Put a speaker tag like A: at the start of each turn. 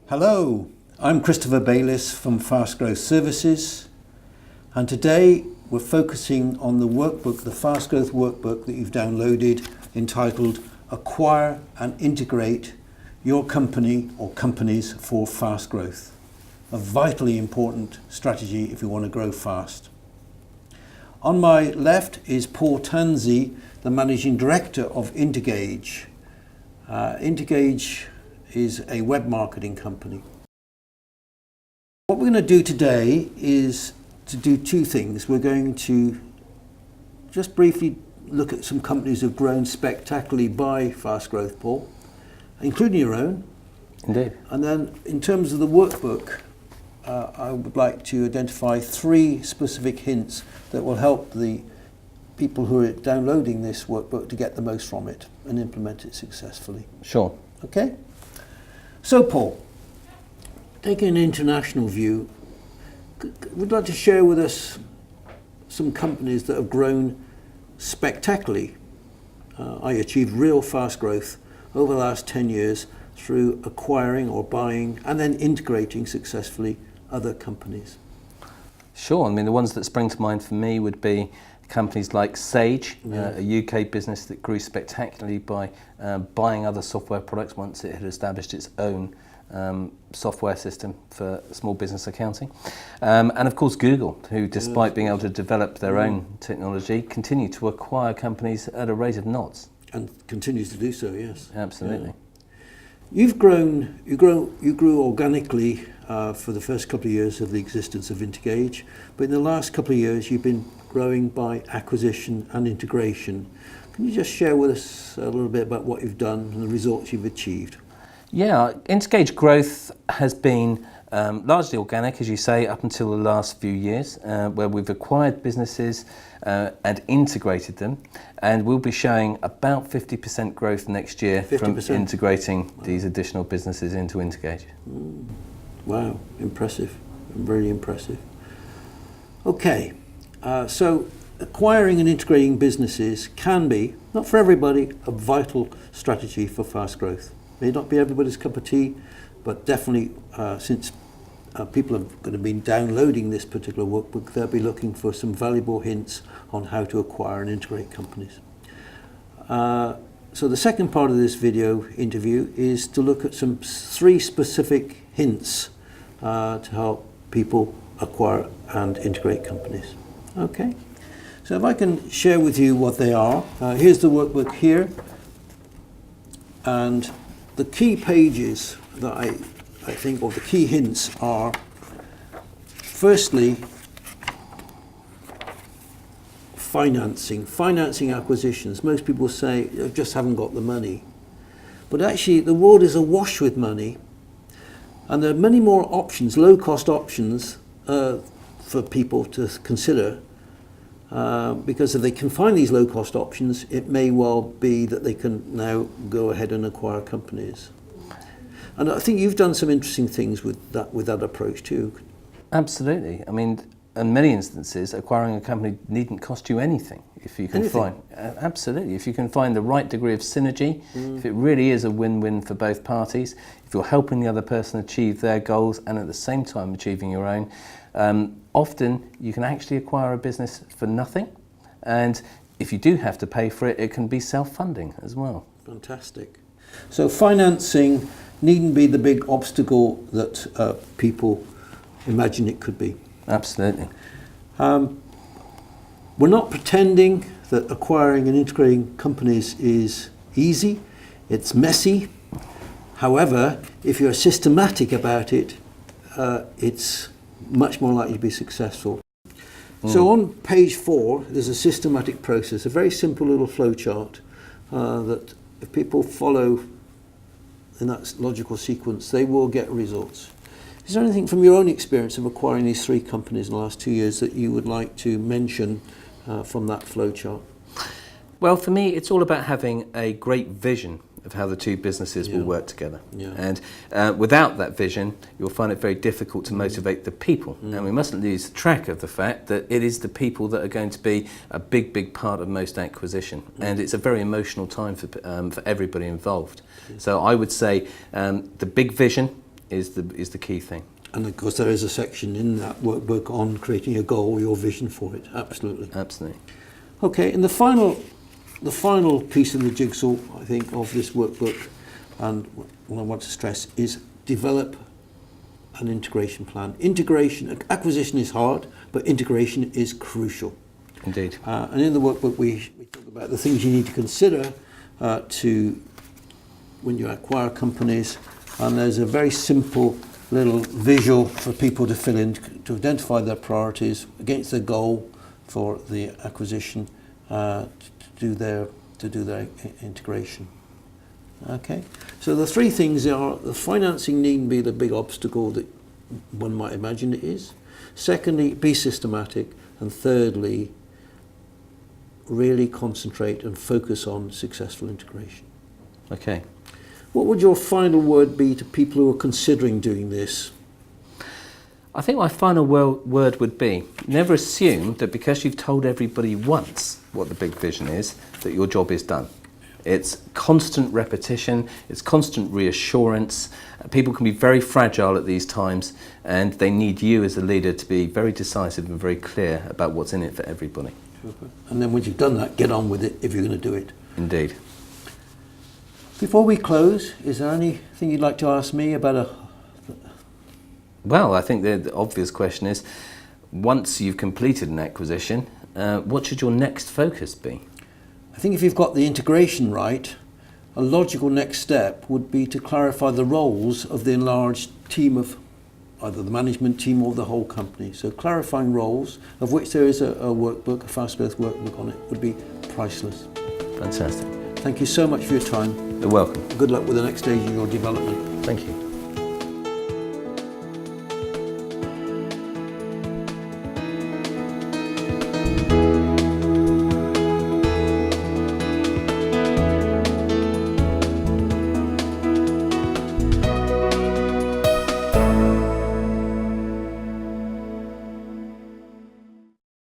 A: Hello, I'm Christopher Bayliss from FastGrowth Services, and today we're focusing on the workbook, the FastGrowth workbook that you've downloaded, entitled Acquire and Integrate Your Company or Companies for Fast Growth. A vitally important strategy if you want to grow fast. On my left is Paul Tansey, the Managing Director of Intergage. Intergage is a web marketing company. What we're going to do today is to do two things. We're going to just briefly look at some companies that have grown spectacularly by Fast Growth, Paul, including your own.
B: Indeed.
A: And then in terms of the workbook, I would like to identify three specific hints that will help the people who are downloading this workbook to get the most from it and implement it successfully.
B: Sure.
A: Okay? So, Paul, taking an international view, would you like to share with us some companies that have grown spectacularly, achieved real fast growth over the last 10 years through acquiring or buying and then integrating successfully other companies?
B: Sure. I mean, the ones that spring to mind for me would be companies like Sage, a UK business that grew spectacularly by buying other software products once it had established its own software system for small business accounting. And of course Google, who despite being able to develop their own technology, continue to acquire companies at a rate of knots. And
A: continues to do so, yes.
B: Absolutely.
A: You grew organically for the first couple of years of the existence of Intergage, but in the last couple of years you've been growing by acquisition and integration. Can you just share with us a little bit about what you've done and the results you've achieved?
B: Yeah, Intergage growth has been largely organic, as you say, up until the last few years, where we've acquired businesses and integrated them, and we'll be showing about 50% growth next year 50%. From integrating these additional businesses into Intergage.
A: Wow, impressive, really impressive. Okay, so acquiring and integrating businesses can be, not for everybody, a vital strategy for fast growth. May not be everybody's cup of tea, but definitely since people are going to be downloading this particular workbook, they'll be looking for some valuable hints on how to acquire and integrate companies. So the second part of this video interview is to look at some three specific hints to help people acquire and integrate companies. Okay, so if I can share with you what they are. Here's the workbook here, and the key pages that I think, or the key hints are, firstly, financing acquisitions. Most people say, I just haven't got the money. But actually, the world is awash with money, and there are many more options, low-cost options, for people to consider. Because if they can find these low-cost options, it may well be that they can now go ahead and acquire companies. And I think you've done some interesting things with that approach too.
B: Absolutely. I mean, in many instances, acquiring a company needn't cost you anything if you can find. Absolutely. If you can find the right degree of synergy, if it really is a win-win for both parties, if you're helping the other person achieve their goals and at the same time achieving your own, often you can actually acquire a business for nothing, and if you do have to pay for it, it can be self-funding as well.
A: Fantastic. So financing needn't be the big obstacle that people imagine it could be.
B: Absolutely.
A: We're not pretending that acquiring and integrating companies is easy. It's messy. However, if you're systematic about it, it's much more likely to be successful. So on page 4, there's a systematic process, a very simple little flow chart that if people follow in that logical sequence, they will get results. Is there anything from your own experience of acquiring these three companies in the last 2 years that you would like to mention from that flow chart?
B: Well, for me, it's all about having a great vision of how the two businesses will work together. And without that vision, you'll find it very difficult to motivate the people. And we mustn't lose track of the fact that it is the people that are going to be a big, big part of most acquisition. And it's a very emotional time for everybody involved. So I would say the big vision is the key thing.
A: And of course there is a section in that workbook on creating a goal, your vision for it. Absolutely.
B: Absolutely.
A: Okay, and the final piece of the jigsaw, I think, of this workbook, and what I want to stress, is develop an integration plan. Acquisition is hard, but integration is crucial.
B: Indeed.
A: And in the workbook we talk about the things you need to consider when you acquire companies, and there's a very simple little visual for people to fill in to identify their priorities against their goal for the acquisition, to do their integration. Okay, so the three things are: the financing needn't be the big obstacle that one might imagine it is. Secondly, be systematic, and thirdly, really concentrate and focus on successful integration.
B: Okay.
A: What would your final word be to people who are considering doing this?
B: I think my final word would be, never assume that because you've told everybody once what the big vision is, that your job is done. It's constant repetition, it's constant reassurance. People can be very fragile at these times, and they need you as a leader to be very decisive and very clear about what's in it for everybody.
A: And then once you've done that, get on with it if you're going to do it.
B: Indeed.
A: Before we close, is there anything you'd like to ask me about
B: Well, I think the obvious question is, once you've completed an acquisition, what should your next focus be?
A: I think if you've got the integration right, a logical next step would be to clarify the roles of the enlarged team of either the management team or the whole company. So clarifying roles, of which there is a workbook, a FastGrowth workbook on it, would be priceless.
B: Fantastic.
A: Thank you so much for your time.
B: You're welcome.
A: Good luck with the next stage in your development.
B: Thank you.